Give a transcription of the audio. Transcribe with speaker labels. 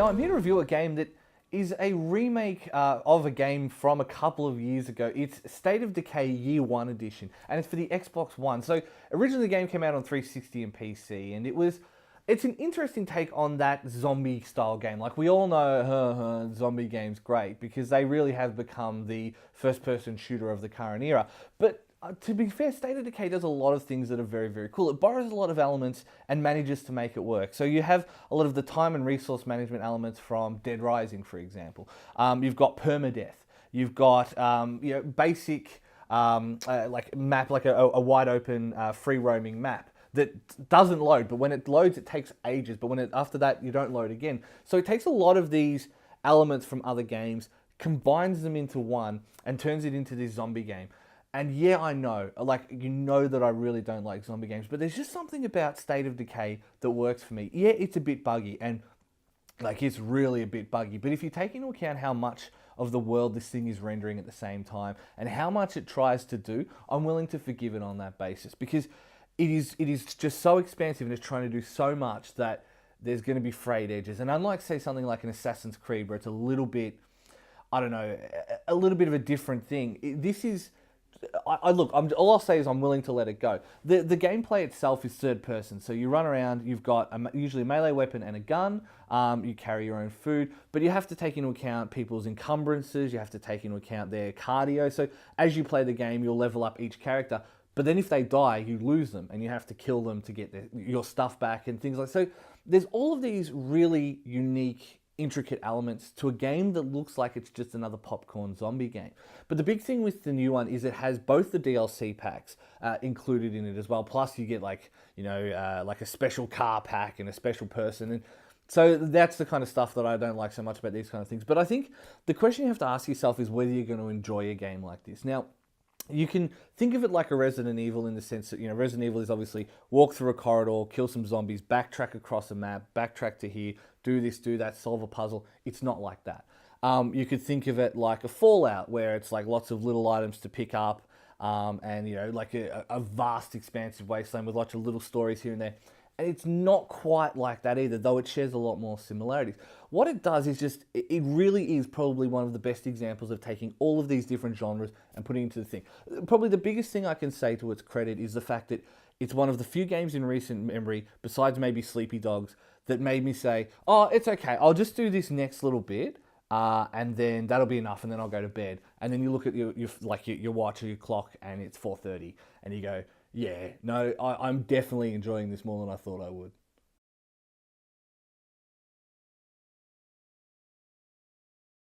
Speaker 1: Now I'm here to review a game that is a remake of a game from a couple of years ago. It's State of Decay Year 1 Edition, and it's for the Xbox One. So originally the game came out on 360 and PC, and it's an interesting take on that zombie style game. Like, we all know zombie games great because they really have become the first person shooter of the current era. But to be fair, State of Decay does a lot of things that are very, very cool. It borrows a lot of elements and manages to make it work. So you have a lot of the time and resource management elements from Dead Rising, for example. You've got permadeath. You've got basic like map, like a wide open free roaming map that doesn't load, but when it loads, it takes ages. But after that, you don't load again. So it takes a lot of these elements from other games, combines them into one, and turns it into this zombie game. And yeah, I know, like, you know that I really don't like zombie games, but there's just something about State of Decay that works for me. Yeah, it's a bit buggy, and like, it's really a bit buggy, but if you take into account how much of the world this thing is rendering at the same time, and how much it tries to do, I'm willing to forgive it on that basis, because it is just so expansive and it's trying to do so much that there's going to be frayed edges. And unlike, say, something like an Assassin's Creed, where it's a little bit, I don't know, a little bit of a different thing, this is... all I'll say is I'm willing to let it go. The gameplay itself is third person, so you run around, you've got usually a melee weapon and a gun, you carry your own food, but you have to take into account people's encumbrances, you have to take into account their cardio, so as you play the game, you'll level up each character, but then if they die, you lose them, and you have to kill them to get your stuff back and things like that. So there's all of these really unique, intricate elements to a game that looks like it's just another popcorn zombie game. But the big thing with the new one is it has both the DLC packs included in it as well. Plus you get like a special car pack and a special person. And so that's the kind of stuff that I don't like so much about these kind of things. But I think the question you have to ask yourself is whether you're going to enjoy a game like this. Now, you can think of it like a Resident Evil in the sense that, Resident Evil is obviously walk through a corridor, kill some zombies, backtrack across a map, backtrack to here, do this, do that, solve a puzzle. It's not like that. You could think of it like a Fallout, where it's like lots of little items to pick up, and, like a vast, expansive wasteland with lots of little stories here and there. And it's not quite like that either, though it shares a lot more similarities. What it does is just, it really is probably one of the best examples of taking all of these different genres and putting into the thing. Probably the biggest thing I can say to its credit is the fact that it's one of the few games in recent memory, besides maybe Sleepy Dogs, that made me say, oh, it's okay, I'll just do this next little bit, and then that'll be enough, and then I'll go to bed. And then you look at your watch or your clock, and it's 4:30, and you go, yeah, no, I'm definitely enjoying this more than I thought I would.